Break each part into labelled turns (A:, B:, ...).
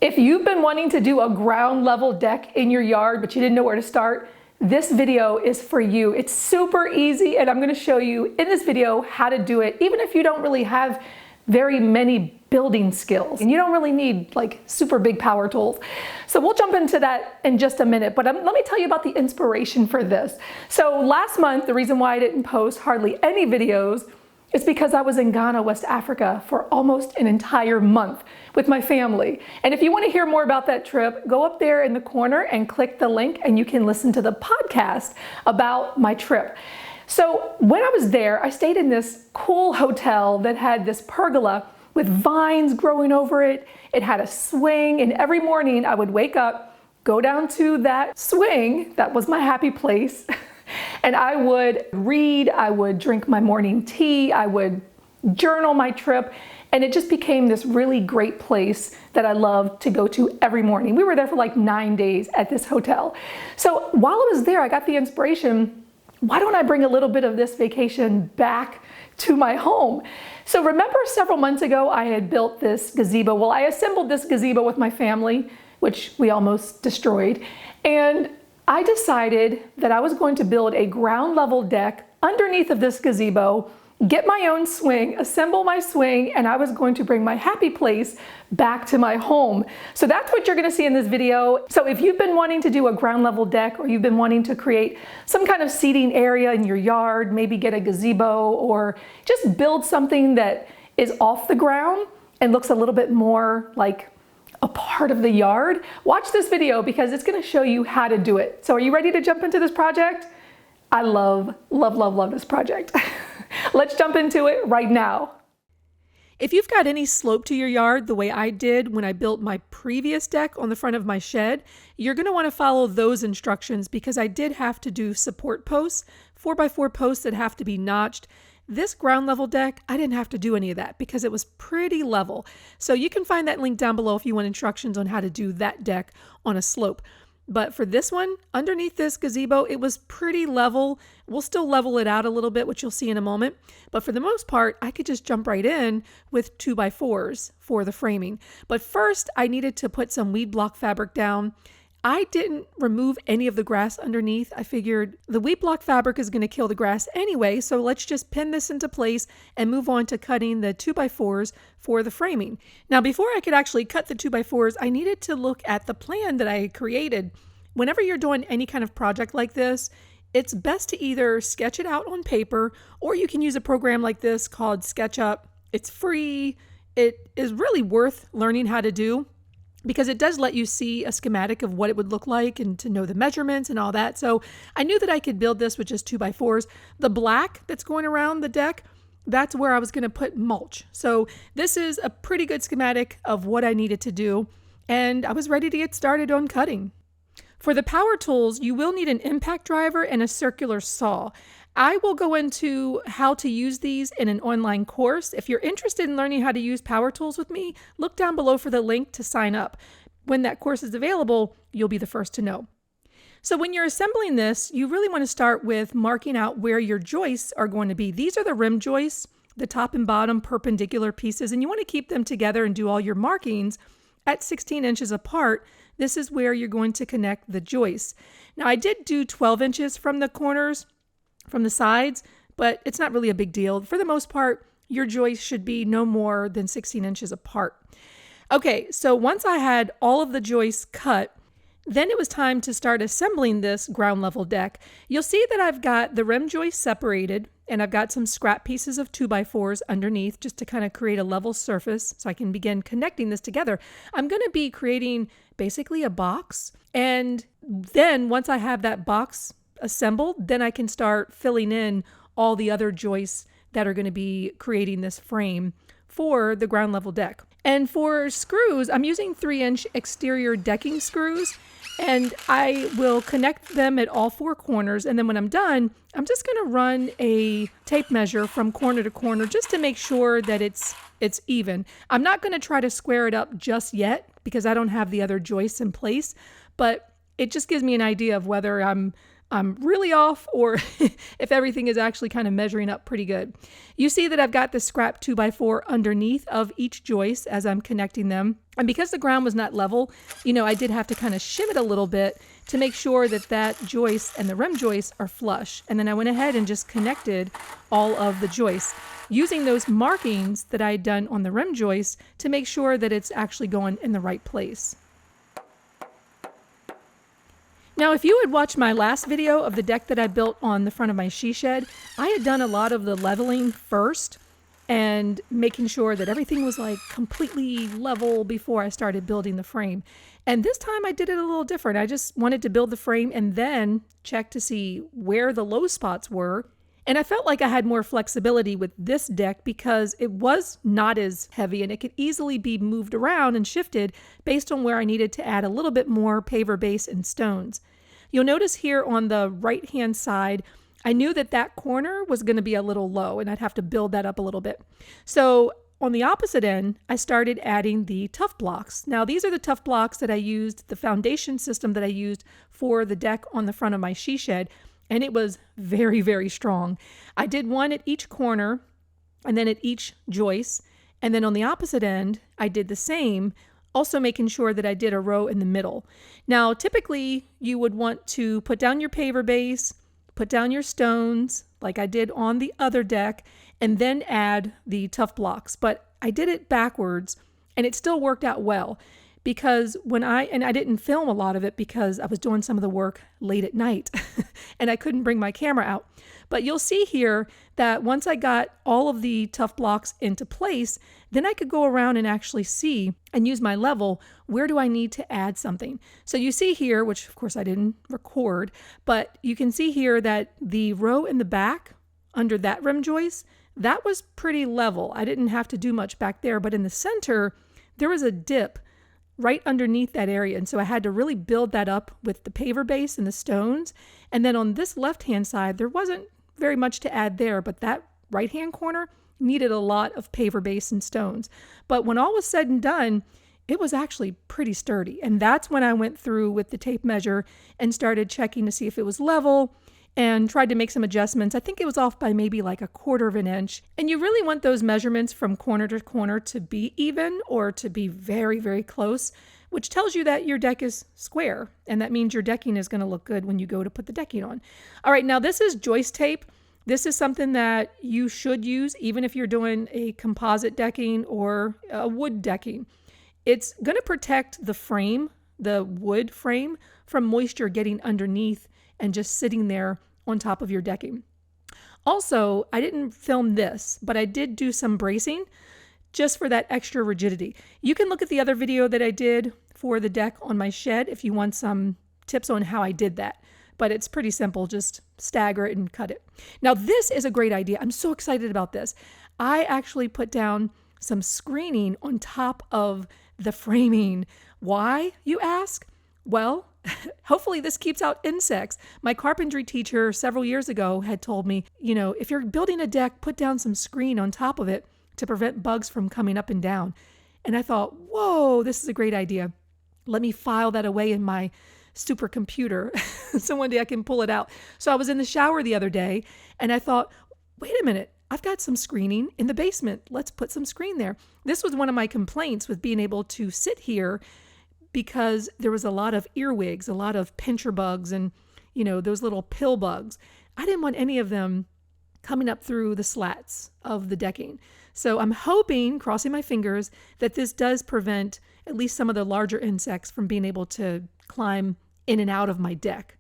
A: If you've been wanting to do a ground level deck in your yard, but you didn't know where to start, this video is for you. It's super easy, and I'm going to show you in this video how to do it, even if you don't really have very many building skills and you don't really need like super big power tools. So we'll jump into that in just a minute, but let me tell you about the inspiration for this. So last month, the reason why I didn't post hardly any videos is because I was in Ghana, West Africa for almost an entire month with my family. And if you want to hear more about that trip, go up there in the corner and click the link and you can listen to the podcast about my trip. So when I was there, I stayed in this cool hotel that had this pergola with vines growing over it. It had a swing, and every morning I would wake up, go down to that swing, that was my happy place, and I would read, I would drink my morning tea, I would journal my trip, and it just became this really great place that I loved to go to every morning. We were there for like 9 days at this hotel. So while I was there, I got the inspiration, why don't I bring a little bit of this vacation back to my home? So remember several months ago, I had built this gazebo. Well, I assembled this gazebo with my family, which we almost destroyed. And I decided that I was going to build a ground level deck underneath of this gazebo, get my own swing, assemble my swing, and I was going to bring my happy place back to my home. So that's what you're gonna see in this video. So if you've been wanting to do a ground level deck, or you've been wanting to create some kind of seating area in your yard, maybe get a gazebo, or just build something that is off the ground and looks a little bit more like a part of the yard, watch this video because it's gonna show you how to do it. So are you ready to jump into this project? I love, love, love, love this project. Let's jump into it right now. If you've got any slope to your yard, the way I did when I built my previous deck on the front of my shed, you're going to want to follow those instructions because I did have to do support posts, 4x4 posts that have to be notched. This ground level deck, I didn't have to do any of that because it was pretty level. So you can find that link down below if you want instructions on how to do that deck on a slope. But for this one, underneath this gazebo, it was pretty level. We'll still level it out a little bit, which you'll see in a moment. But for the most part, I could just jump right in with 2x4s for the framing. But first, I needed to put some weed block fabric down. I didn't remove any of the grass underneath. I figured the weed block fabric is going to kill the grass anyway, so let's just pin this into place and move on to cutting the 2x4s for the framing. Now, before I could actually cut the 2x4s, I needed to look at the plan that I had created. Whenever you're doing any kind of project like this, it's best to either sketch it out on paper, or you can use a program like this called SketchUp. It's free. It is really worth learning how to do, because it does let you see a schematic of what it would look like and to know the measurements and all that. So I knew that I could build this with just 2x4s. The black that's going around the deck, that's where I was going to put mulch. So this is a pretty good schematic of what I needed to do, and I was ready to get started on cutting. For the power tools, you will need an impact driver and a circular saw. I will go into how to use these in an online course. If you're interested in learning how to use power tools with me, look down below for the link to sign up. When that course is available, you'll be the first to know. So when you're assembling this, you really want to start with marking out where your joists are going to be. These are the rim joists, the top and bottom perpendicular pieces, and you want to keep them together and do all your markings at 16 inches apart. This is where you're going to connect the joists. Now, I did do 12 inches from the corners, from the sides, but it's not really a big deal. For the most part, your joists should be no more than 16 inches apart. Okay, so once I had all of the joists cut, then it was time to start assembling this ground level deck. You'll see that I've got the rim joists separated, and I've got some scrap pieces of 2x4s underneath just to kind of create a level surface so I can begin connecting this together. I'm going to be creating basically a box, and then once I have that box assembled, then I can start filling in all the other joists that are going to be creating this frame for the ground level deck. And for screws, I'm using 3-inch exterior decking screws, and I will connect them at all 4 corners. And then when I'm done, I'm just going to run a tape measure from corner to corner just to make sure that it's even. I'm not going to try to square it up just yet because I don't have the other joists in place, but it just gives me an idea of whether I'm I'm really off or if everything is actually kind of measuring up pretty good. You see that I've got the scrap 2x4 underneath of each joist as I'm connecting them. And because the ground was not level, I did have to kind of shim it a little bit to make sure that that joist and the rim joists are flush. And then I went ahead and just connected all of the joists using those markings that I had done on the rim joist to make sure that it's actually going in the right place. Now, if you had watched my last video of the deck that I built on the front of my she shed, I had done a lot of the leveling first and making sure that everything was like completely level before I started building the frame. And this time I did it a little different. I just wanted to build the frame and then check to see where the low spots were. And I felt like I had more flexibility with this deck because it was not as heavy and it could easily be moved around and shifted based on where I needed to add a little bit more paver base and stones. You'll notice here on the right-hand side, I knew that that corner was going to be a little low and I'd have to build that up a little bit. So on the opposite end, I started adding the tough blocks. Now these are the tough blocks that I used, the foundation system that I used for the deck on the front of my she shed. And it was very, very strong. I did one at each corner and then at each joist. And then on the opposite end, I did the same, also making sure that I did a row in the middle. Now, typically you would want to put down your paver base, put down your stones like I did on the other deck, and then add the tough blocks. But I did it backwards and it still worked out well. Because I didn't film a lot of it because I was doing some of the work late at night and I couldn't bring my camera out. But you'll see here that once I got all of the tough blocks into place, then I could go around and actually see and use my level, where do I need to add something? So you see here, which of course I didn't record, but you can see here that the row in the back under that rim joist, that was pretty level. I didn't have to do much back there, but in the center, there was a dip right underneath that area. And so I had to really build that up with the paver base and the stones. And then on this left-hand side, there wasn't very much to add there, but that right-hand corner needed a lot of paver base and stones. But when all was said and done, it was actually pretty sturdy. And that's when I went through with the tape measure and started checking to see if it was level and tried to make some adjustments. I think it was off by maybe like 1/4 of an inch. And you really want those measurements from corner to corner to be even or to be very, very close, which tells you that your deck is square. And that means your decking is going to look good when you go to put the decking on. All right, now this is joist tape. This is something that you should use even if you're doing a composite decking or a wood decking. It's going to protect the frame, the wood frame, from moisture getting underneath and just sitting there on top of your decking. Also, I didn't film this, but I did do some bracing just for that extra rigidity. You can look at the other video that I did for the deck on my shed if you want some tips on how I did that. But it's pretty simple, just stagger it and cut it. Now this is a great idea. I'm so excited about this. I actually put down some screening on top of the framing. Why, you ask? Well, hopefully this keeps out insects. My carpentry teacher several years ago had told me, if you're building a deck, put down some screen on top of it to prevent bugs from coming up and down. And I thought, whoa, this is a great idea. Let me file that away in my supercomputer so one day I can pull it out. So I was in the shower the other day and I thought, wait a minute, I've got some screening in the basement. Let's put some screen there. This was one of my complaints with being able to sit here because there was a lot of earwigs, a lot of pincher bugs and, those little pill bugs. I didn't want any of them coming up through the slats of the decking. So I'm hoping, crossing my fingers, that this does prevent at least some of the larger insects from being able to climb in and out of my deck.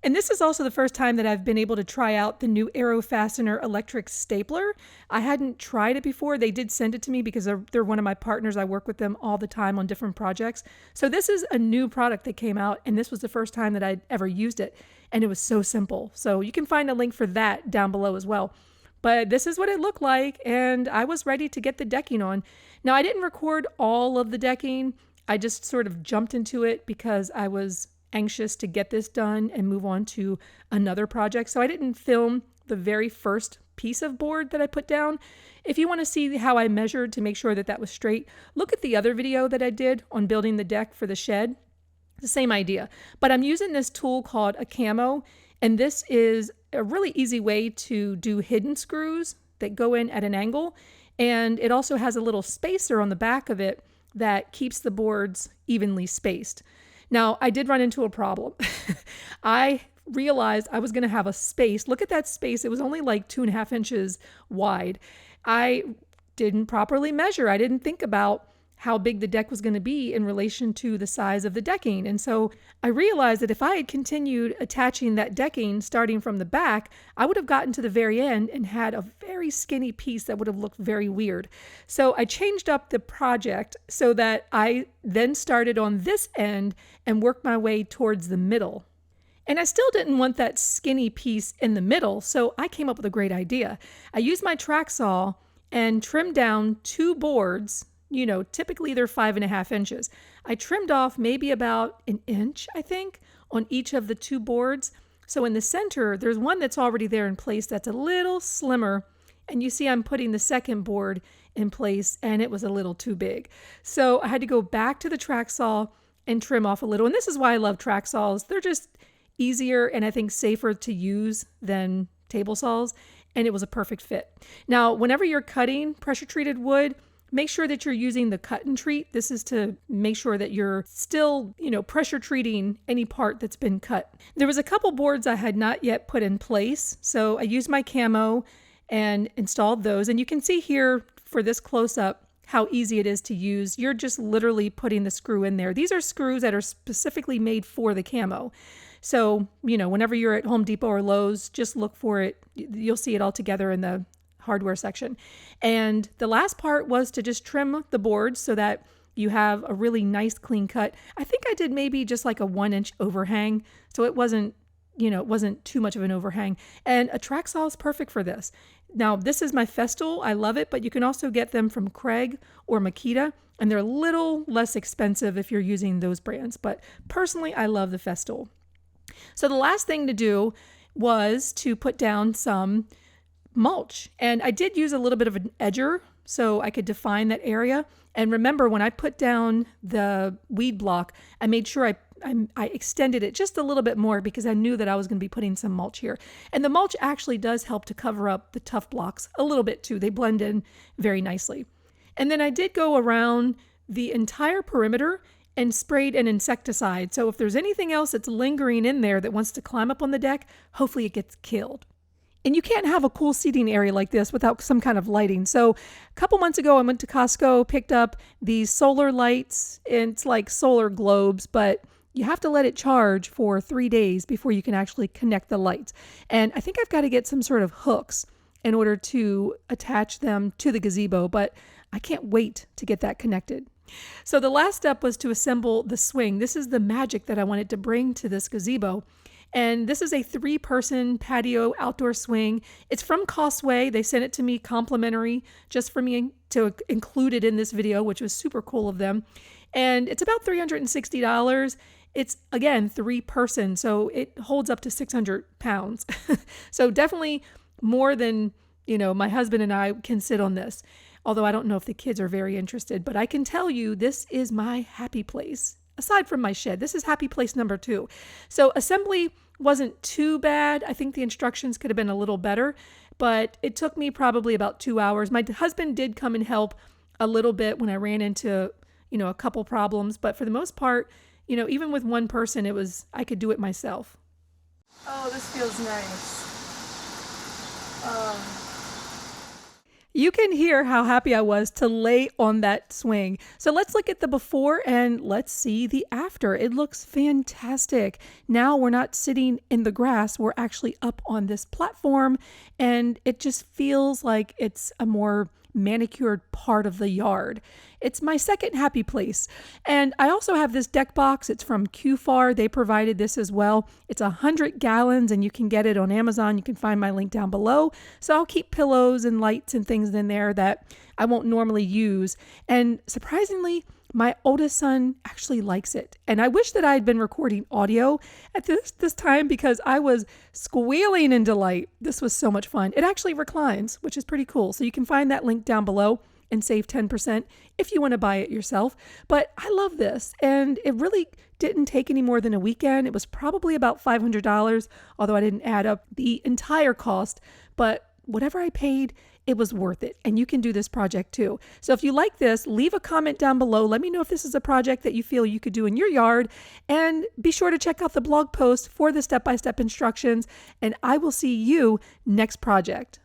A: And this is also the first time that I've been able to try out the new Aero Fastener electric stapler. I hadn't tried it before. They did send it to me because they're one of my partners. I work with them all the time on different projects. So this is a new product that came out, and this was the first time that I'd ever used it. And it was so simple. So you can find a link for that down below as well. But this is what it looked like, and I was ready to get the decking on. Now, I didn't record all of the decking. I just sort of jumped into it because I was anxious to get this done and move on to another project. So I didn't film the very first piece of board that I put down. If you want to see how I measured to make sure that that was straight, look at the other video that I did on building the deck for the shed. The same idea, but I'm using this tool called a camo, And this is a really easy way to do hidden screws that go in at an angle. And it also has a little spacer on the back of it that keeps the boards evenly spaced. Now, I did run into a problem. I realized I was going to have a space. Look at that space. It was only like 2.5 inches wide. I didn't properly measure. I didn't think about how big the deck was going to be in relation to the size of the decking. And so I realized that if I had continued attaching that decking starting from the back, I would have gotten to the very end and had a very skinny piece that would have looked very weird. So I changed up the project so that I then started on this end and worked my way towards the middle. And I still didn't want that skinny piece in the middle, so I came up with a great idea. I used my track saw and trimmed down 2 boards. Typically they're 5.5 inches. I trimmed off maybe about 1 inch, I think, on each of the 2 boards. So in the center, there's one that's already there in place that's a little slimmer. And you see I'm putting the second board in place, and it was a little too big. So I had to go back to the track saw and trim off a little. And this is why I love track saws. They're just easier and I think safer to use than table saws. And it was a perfect fit. Now, whenever you're cutting pressure treated wood, make sure that you're using the cut and treat. This is to make sure that you're still, pressure treating any part that's been cut. There was a couple boards I had not yet put in place. So I used my camo and installed those. And you can see here for this close up how easy it is to use. You're just literally putting the screw in there. These are screws that are specifically made for the camo. So, whenever you're at Home Depot or Lowe's, just look for it. You'll see it all together in the hardware section. And the last part was to just trim the boards so that you have a really nice clean cut. I think I did maybe just like a 1 inch overhang. So it wasn't too much of an overhang. And a track saw is perfect for this. Now, this is my Festool. I love it, but you can also get them from Craig or Makita, and they're a little less expensive if you're using those brands. But personally, I love the Festool. So the last thing to do was to put down some mulch. And I did use a little bit of an edger so I could define that area. And remember, when I put down the weed block, I made sure I extended it just a little bit more because I knew that I was going to be putting some mulch here. And the mulch actually does help to cover up the tough blocks a little bit too. They blend in very nicely. And then I did go around the entire perimeter and sprayed an insecticide. So if there's anything else that's lingering in there that wants to climb up on the deck, hopefully it gets killed. And you can't have a cool seating area like this without some kind of lighting. So a couple months ago, I went to Costco, picked up these solar lights. And it's like solar globes, but you have to let it charge for 3 days before you can actually connect the lights. And I think I've got to get some sort of hooks in order to attach them to the gazebo, but I can't wait to get that connected. So the last step was to assemble the swing. This is the magic that I wanted to bring to this gazebo. And this is a 3-person patio outdoor swing. It's from Costway. They sent it to me complimentary just for me to include it in this video, which was super cool of them. And it's about $360. It's, again, 3-person, so it holds up to 600 pounds. So definitely more than, my husband and I can sit on this. Although I don't know if the kids are very interested, but I can tell you this is my happy place. Aside from my shed, this is happy place number 2. So assembly wasn't too bad. I think the instructions could have been a little better, but it took me probably about 2 hours. My husband did come and help a little bit when I ran into, a couple problems, but for the most part, even with one person, I could do it myself. Oh, this feels nice. You can hear how happy I was to lay on that swing. So let's look at the before and let's see the after. It looks fantastic. Now we're not sitting in the grass. We're actually up on this platform, and it just feels like it's a more manicured part of the yard. It's my second happy place. And I also have this deck box. It's from QFAR. They provided this as well. It's 100 gallons and you can get it on Amazon. You can find my link down below. So I'll keep pillows and lights and things in there that I won't normally use. And surprisingly, my oldest son actually likes it. And I wish that I had been recording audio at this time because I was squealing in delight. This was so much fun. It actually reclines, which is pretty cool. So you can find that link down below. and save 10% if you want to buy it yourself. But I love this, and it really didn't take any more than a weekend. It was probably about $500, although I didn't add up the entire cost, but whatever I paid, it was worth it. And you can do this project too. So if you like this, leave a comment down below. Let me know if this is a project that you feel you could do in your yard. And be sure to check out the blog post for the step-by-step instructions. And I will see you next project.